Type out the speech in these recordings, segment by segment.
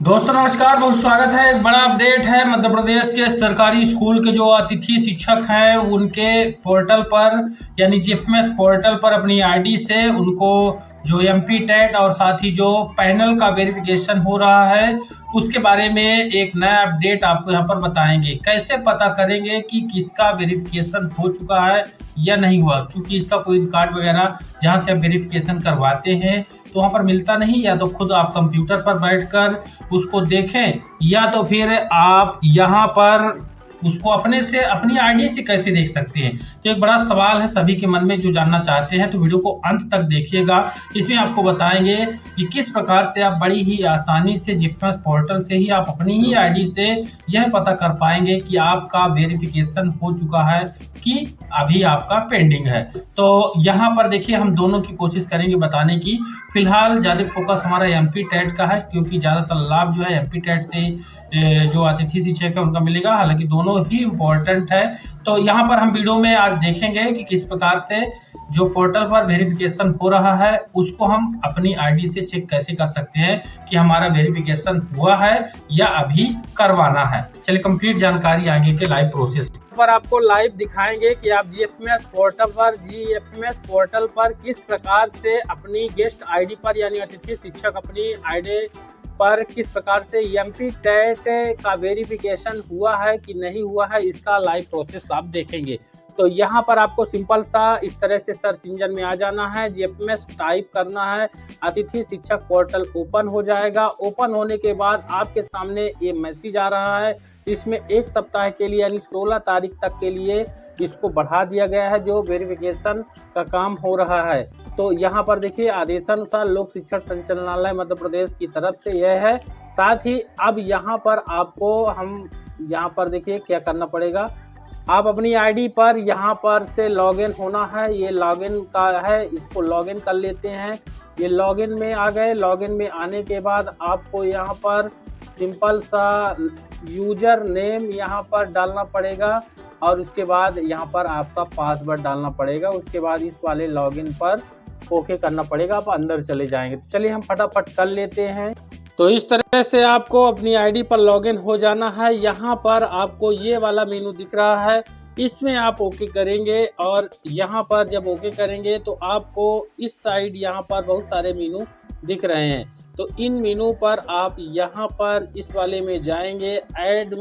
दोस्तों नमस्कार, बहुत स्वागत है। एक बड़ा अपडेट है। मध्य प्रदेश के सरकारी स्कूल के जो अतिथि शिक्षक हैं उनके पोर्टल पर यानी जीएफएमएस पोर्टल पर अपनी आईडी से उनको जो एमपी टेट और साथ ही जो पैनल का वेरिफिकेशन हो रहा है उसके बारे में एक नया अपडेट आपको यहाँ पर बताएंगे। कैसे पता करेंगे कि किसका वेरिफिकेशन हो चुका है या नहीं हुआ, क्योंकि इसका कोई रिकॉर्ड वगैरह जहाँ से आप वेरिफिकेशन करवाते हैं तो वहाँ पर मिलता नहीं। या तो खुद आप कंप्यूटर पर बैठकर उसको देखें या तो फिर आप यहाँ पर उसको अपने से अपनी आईडी से कैसे देख सकते हैं। तो एक बड़ा सवाल है सभी के मन में जो जानना चाहते हैं, तो वीडियो को अंत तक देखिएगा। इसमें आपको बताएंगे कि किस प्रकार से आप बड़ी ही आसानी से जीएफएमएस पोर्टल से ही आप अपनी ही आईडी से यह पता कर पाएंगे कि आपका वेरिफिकेशन हो चुका है कि अभी आपका पेंडिंग है। तो यहाँ पर देखिए हम दोनों की कोशिश करेंगे बताने की। फिलहाल ज़्यादा फोकस हमारा एमपी टेट का है, क्योंकि ज़्यादातर लाभ जो है एमपी टेट से जो अतिथि शिक्षक है उनका मिलेगा। हालांकि दोनों ही इम्पोर्टेंट है। तो यहाँ पर हम वीडियो में आज देखेंगे कि किस प्रकार से जो पोर्टल पर वेरिफिकेशन हो रहा है उसको हम अपनी आईडी से चेक कैसे कर सकते हैं कि हमारा वेरिफिकेशन हुआ है या अभी करवाना है। चलिए कंप्लीट जानकारी आगे के लाइव प्रोसेस पर आपको लाइव दिखाएंगे कि आप जीएफएमएस पोर्टल पर किस प्रकार से अपनी गेस्ट आईडी पर यानी अतिथि शिक्षक अपनी आईडी पर किस प्रकार से एमपी टेट का वेरिफिकेशन हुआ है कि नहीं हुआ है, इसका लाइव प्रोसेस आप देखेंगे। तो यहाँ पर आपको सिंपल सा इस तरह से सर्च इंजन में आ जाना है, जीएफएमएस टाइप करना है, अतिथि शिक्षक पोर्टल ओपन हो जाएगा। ओपन होने के बाद आपके सामने ये मैसेज आ रहा है। इसमें एक सप्ताह के लिए यानी 16 तारीख तक के लिए इसको बढ़ा दिया गया है जो वेरिफिकेशन का काम हो रहा है। तो यहाँ पर देखिए आदेशानुसार लोक शिक्षण संचालनालय मध्य प्रदेश की तरफ से यह है। साथ ही अब यहाँ पर आपको यहाँ पर देखिए क्या करना पड़ेगा। आप अपनी आईडी पर यहाँ पर से लॉगिन होना है। ये लॉगिन का है, इसको लॉगिन कर लेते हैं। ये लॉगिन में आ गए। लॉगिन में आने के बाद आपको यहाँ पर सिंपल सा यूजर नेम यहाँ पर डालना पड़ेगा और उसके बाद यहाँ पर आपका पासवर्ड डालना पड़ेगा। उसके बाद इस वाले लॉगिन पर ओके करना पड़ेगा, आप अंदर चले जाएंगे। तो चलिए हम फटाफट कर लेते हैं। तो इस तरह से आपको अपनी आईडी पर लॉगिन हो जाना है। यहाँ पर आपको ये वाला मेनू दिख रहा है, इसमें आप ओके करेंगे और यहाँ पर जब ओके करेंगे तो आपको इस साइड यहाँ पर बहुत सारे मेनू दिख रहे हैं। तो इन मेनू पर आप यहाँ पर इस वाले में जाएंगे, ऐड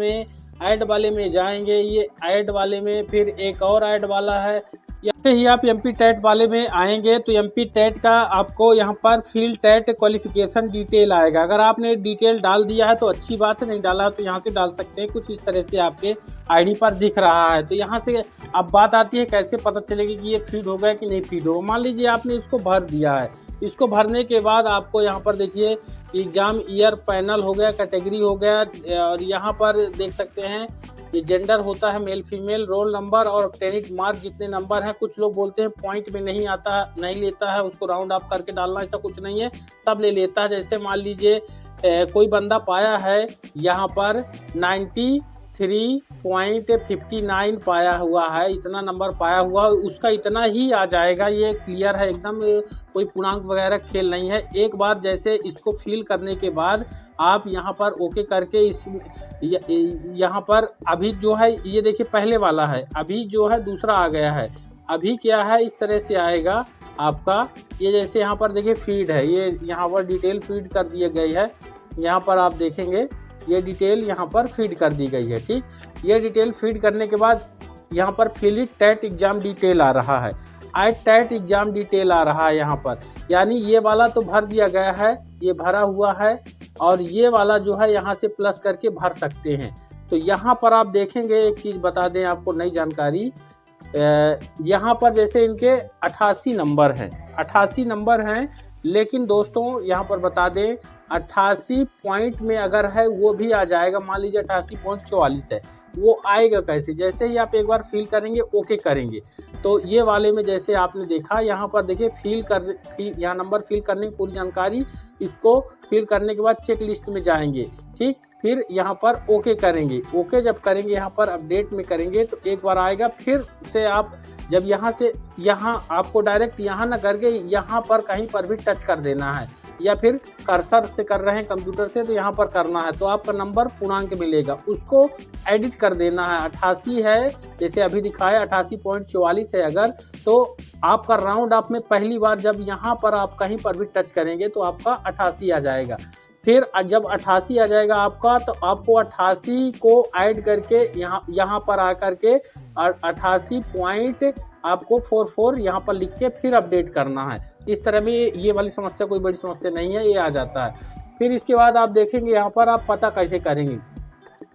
वाले में जाएंगे। ये ऐड वाले में फिर एक और ऐड वाला है। यहाँ ही आप एमपी टेट वाले में आएंगे तो एमपी टेट का आपको यहाँ पर फील्ड टेट क्वालिफिकेशन डिटेल आएगा। अगर आपने डिटेल डाल दिया है तो अच्छी बात है, नहीं डाला तो यहाँ से डाल सकते हैं। कुछ इस तरह से आपके आईडी पर दिख रहा है। तो यहाँ से अब बात आती है कैसे पता चलेगी कि ये फीड होगा कि नहीं फीड होगा। मान लीजिए आपने इसको भर दिया है। इसको भरने के बाद आपको यहाँ पर देखिए एग्जाम ईयर पैनल हो गया, कैटेगरी हो गया और यहाँ पर देख सकते हैं ये जेंडर होता है मेल फीमेल, रोल नंबर और क्रेडिट मार्क जितने नंबर हैं। कुछ लोग बोलते हैं पॉइंट में नहीं आता, नहीं लेता है, उसको राउंड अप करके डालना, ऐसा कुछ नहीं है, सब ले लेता है। जैसे मान लीजिए कोई बंदा पाया है यहाँ पर 93.59 पाया हुआ है, इतना नंबर पाया हुआ, उसका इतना ही आ जाएगा। ये क्लियर है एकदम, कोई पूर्णांक वगैरह खेल नहीं है। एक बार जैसे इसको फिल करने के बाद आप यहाँ पर ओके करके यहाँ पर अभी जो है ये देखिए पहले वाला है, अभी जो है दूसरा आ गया है। अभी क्या है इस तरह से आएगा आपका, ये जैसे यहाँ पर देखिए फीड है, ये यहाँ पर डिटेल फीड कर दिए गई है। यहाँ पर आप देखेंगे ये डिटेल यहाँ पर फीड कर दी गई है। ठीक, ये डिटेल फीड करने के बाद यहाँ पर फिल टेट एग्जाम डिटेल आ रहा है, टेट एग्जाम डिटेल आ रहा है यहाँ पर। यानी ये वाला तो भर दिया गया है, ये भरा हुआ है और ये वाला जो है यहाँ से प्लस करके भर सकते हैं। तो यहाँ पर आप देखेंगे एक चीज़ बता दें आपको नई जानकारी, यहाँ पर जैसे इनके 88 नंबर हैं, 88 नंबर हैं। लेकिन दोस्तों यहाँ पर बता दें 88 पॉइंट में अगर है वो भी आ जाएगा। मान लीजिए 88.44 है, वो आएगा कैसे? जैसे ही आप एक बार फिल करेंगे ओके करेंगे तो ये वाले में जैसे आपने देखा यहाँ पर देखिए यहाँ नंबर फिल करने की पूरी जानकारी, इसको फिल करने के बाद चेक लिस्ट में जाएंगे। ठीक, फिर यहाँ पर ओके करेंगे। ओके जब करेंगे यहाँ पर अपडेट में करेंगे तो एक बार आएगा, फिर से आप जब यहाँ से यहाँ आपको डायरेक्ट यहाँ ना करके यहाँ पर कहीं पर भी टच कर देना है, या फिर कर्सर से कर रहे हैं कंप्यूटर से तो यहाँ पर करना है, तो आपका नंबर पूर्णांक मिलेगा, उसको एडिट कर देना है। 88 है जैसे अभी दिखाया 88.44 है अगर, तो आपका राउंड ऑफ में पहली बार जब यहाँ पर आप कहीं पर भी टच करेंगे तो आपका 88 आ जाएगा। फिर जब 88 आ जाएगा आपका, तो आपको 88 को ऐड करके यहाँ पर आकर के 88 पॉइंट आपको 44 यहाँ पर लिख के फिर अपडेट करना है। इस तरह में ये वाली समस्या कोई बड़ी समस्या नहीं है, ये आ जाता है। फिर इसके बाद आप देखेंगे यहाँ पर आप पता कैसे करेंगे,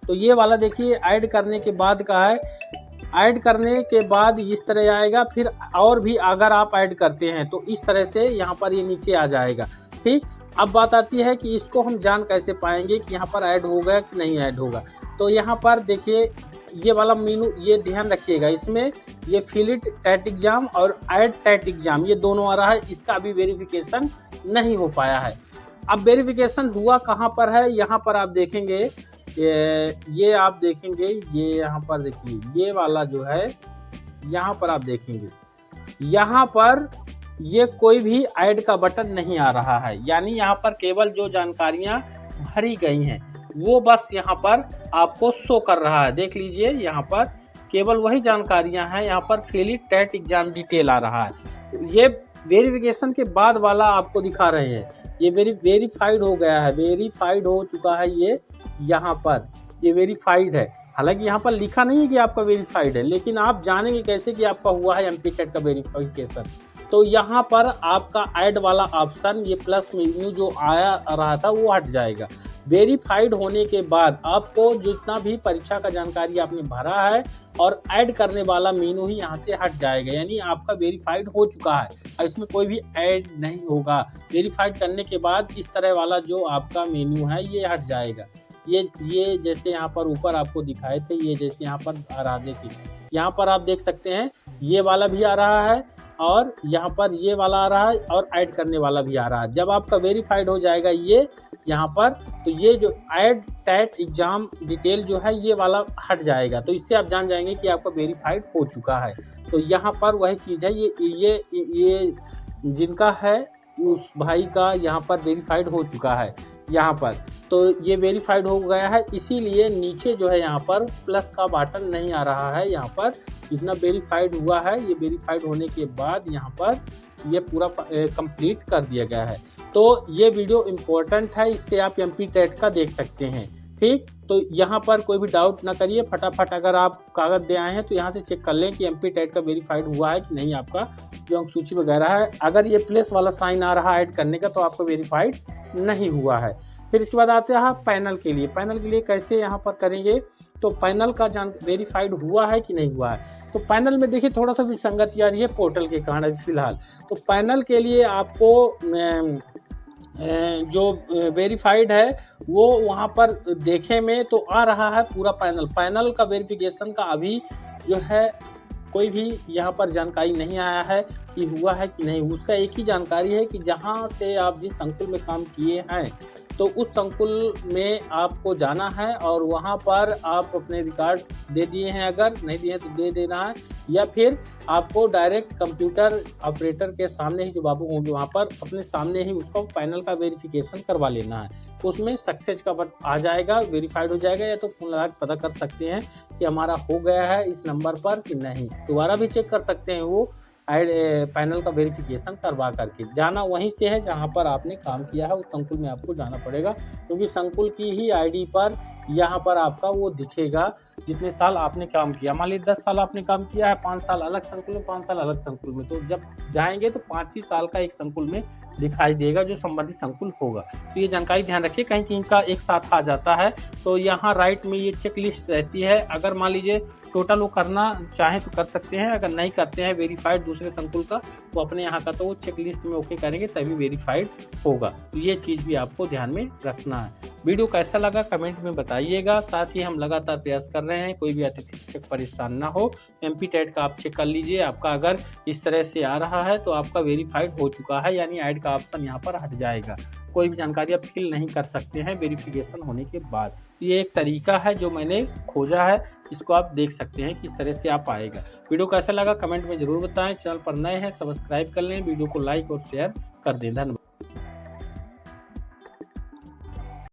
तो ये वाला देखिए ऐड करने के बाद का है। ऐड करने के बाद इस तरह आएगा, फिर और भी अगर आप ऐड करते हैं तो इस तरह से यहाँ पर ये नीचे आ जाएगा। ठीक, अब बात आती है कि इसको हम जान कैसे पाएंगे कि यहाँ पर ऐड होगा कि नहीं ऐड होगा। तो यहाँ पर देखिए ये वाला मेनू, ये ध्यान रखिएगा, इसमें ये फिलिट टैट एग्जाम और ऐड टैट एग्जाम ये दोनों आ रहा है, इसका अभी वेरिफिकेशन नहीं हो पाया है। अब वेरिफिकेशन हुआ कहाँ पर है, यहाँ पर आप देखेंगे, ये आप देखेंगे, ये यहाँ पर देखिए ये वाला जो है यहाँ पर आप देखेंगे, यहाँ पर ये कोई भी ऐड का बटन नहीं आ रहा है, यानी यहाँ पर केवल जो जानकारियाँ भरी गई हैं वो बस यहाँ पर आपको शो कर रहा है। देख लीजिए यहाँ पर केवल वही जानकारियाँ हैं, यहाँ पर फिलिट टैट एग्जाम डिटेल आ रहा है। ये वेरिफिकेशन के बाद वाला आपको दिखा रहे हैं, ये वेरीफाइड हो गया है, वेरीफाइड हो चुका है, ये यहाँ पर ये वेरीफाइड है। हालांकि यहाँ पर लिखा नहीं है कि आपका वेरीफाइड है, लेकिन आप जानेंगे कैसे कि आपका हुआ है एमपी टेट का वेरिफिकेशन। तो यहाँ पर आपका ऐड वाला ऑप्शन, ये प्लस मेन्यू जो आया रहा था वो हट जाएगा। वेरीफाइड होने के बाद आपको जितना भी परीक्षा का जानकारी आपने भरा है और ऐड करने वाला मेनू ही यहाँ से हट जाएगा, यानी आपका वेरीफाइड हो चुका है और इसमें कोई भी ऐड नहीं होगा। वेरीफाइड करने के बाद इस तरह वाला जो आपका मेनू है ये हट जाएगा। ये जैसे यहाँ पर ऊपर आपको दिखाए थे, ये जैसे यहाँ पर आ रहा, देखिए यहाँ पर आप देख सकते हैं ये वाला भी आ रहा है और यहाँ पर ये वाला आ रहा है और ऐड करने वाला भी आ रहा है। जब आपका वेरीफाइड हो जाएगा ये यहाँ पर, तो ये जो ऐड टैट एग्जाम डिटेल जो है ये वाला हट जाएगा, तो इससे आप जान जाएंगे कि आपका वेरीफाइड हो चुका है। तो यहाँ पर वही चीज़ है, ये जिनका है उस भाई का यहाँ पर वेरीफाइड हो चुका है यहाँ पर, तो ये वेरीफाइड हो गया है, इसीलिए नीचे जो है यहाँ पर प्लस का बटन नहीं आ रहा है। यहाँ पर इतना वेरीफाइड हुआ है, ये वेरीफाइड होने के बाद यहाँ पर ये पूरा कंप्लीट कर दिया गया है। तो ये वीडियो इम्पोर्टेंट है, इससे आप एमपी टेट का देख सकते हैं। ठीक, तो यहाँ पर कोई भी डाउट ना करिए, फटाफट अगर आप कागज़ दे आए हैं तो यहाँ से चेक कर लें कि एमपी टेट का वेरीफाइड हुआ है कि नहीं, आपका जो अंक सूची वगैरह है। अगर ये प्लस वाला साइन आ रहा है ऐड करने का तो आपका वेरीफाइड नहीं हुआ है। फिर इसके बाद आते हैं पैनल के लिए। पैनल के लिए कैसे यहाँ पर करेंगे, तो पैनल का वेरीफाइड हुआ है कि नहीं हुआ है। तो पैनल में देखिए थोड़ा सा विसंगति आ रही है पोर्टल के कारण अभी फिलहाल। तो पैनल के लिए आपको जो वेरीफाइड है वो वहाँ पर देखे में तो आ रहा है पूरा पैनल का वेरिफिकेशन का अभी जो है कोई भी यहाँ पर जानकारी नहीं आया है कि हुआ है कि नहीं। उसका एक ही जानकारी है कि जहाँ से आप जिस संकुल में काम किए हैं तो उस संकुल में आपको जाना है और वहाँ पर आप अपने रिकॉर्ड दे दिए हैं, अगर नहीं दिए तो दे देना है, या फिर आपको डायरेक्ट कंप्यूटर ऑपरेटर के सामने ही जो बाबू होंगे वहाँ पर अपने सामने ही उसको पैनल का वेरिफिकेशन करवा लेना है। तो उसमें सक्सेस का आ जाएगा, वेरीफाइड हो जाएगा, या तो फोन लगा के पता कर सकते हैं कि हमारा हो गया है इस नंबर पर कि नहीं। दोबारा भी चेक कर सकते हैं, वो पैनल का वेरिफिकेशन करवा करके जाना वहीं से है जहां पर आपने काम किया है, उस संकुल में आपको जाना पड़ेगा, क्योंकि संकुल की ही आईडी पर यहाँ पर आपका वो दिखेगा जितने साल आपने काम किया। मान लीजिए 10 साल आपने काम किया है, 5 साल अलग संकुल में, 5 साल अलग संकुल में, तो जब जाएंगे तो 5 ही साल का एक संकुल में दिखाई देगा जो संबंधित संकुल होगा। तो ये जानकारी ध्यान रखिए, कहीं कहीं का एक साथ आ जाता है। तो यहाँ राइट में ये चेक लिस्ट रहती है, अगर मान लीजिए टोटल वो करना चाहें तो कर सकते हैं, अगर नहीं करते हैं वेरीफाइड दूसरे संकुल का तो अपने यहाँ का तो वो चेक लिस्ट में ओके करेंगे तभी वेरीफाइड होगा। तो ये चीज़ भी आपको ध्यान में रखना है। वीडियो कैसा लगा कमेंट में बताइएगा। साथ ही हम लगातार प्रयास कर रहे हैं, कोई भी अतिथि शिक्षक परेशान ना हो। एमपी टेट का आप चेक कर लीजिए, आपका अगर इस तरह से आ रहा है तो आपका वेरीफाइड हो चुका है, यानी ऐड का ऑप्शन यहाँ पर हट जाएगा। कोई भी जानकारी आप फिल नहीं कर सकते हैं वेरिफिकेशन होने के बाद। ये एक तरीका है जो मैंने खोजा है, इसको आप देख सकते हैं किस तरह से आप आएगा। वीडियो कैसा लगा कमेंट में जरूर बताएं। चैनल पर नए हैं सब्सक्राइब कर लें, वीडियो को लाइक और शेयर कर दें। धन्यवाद।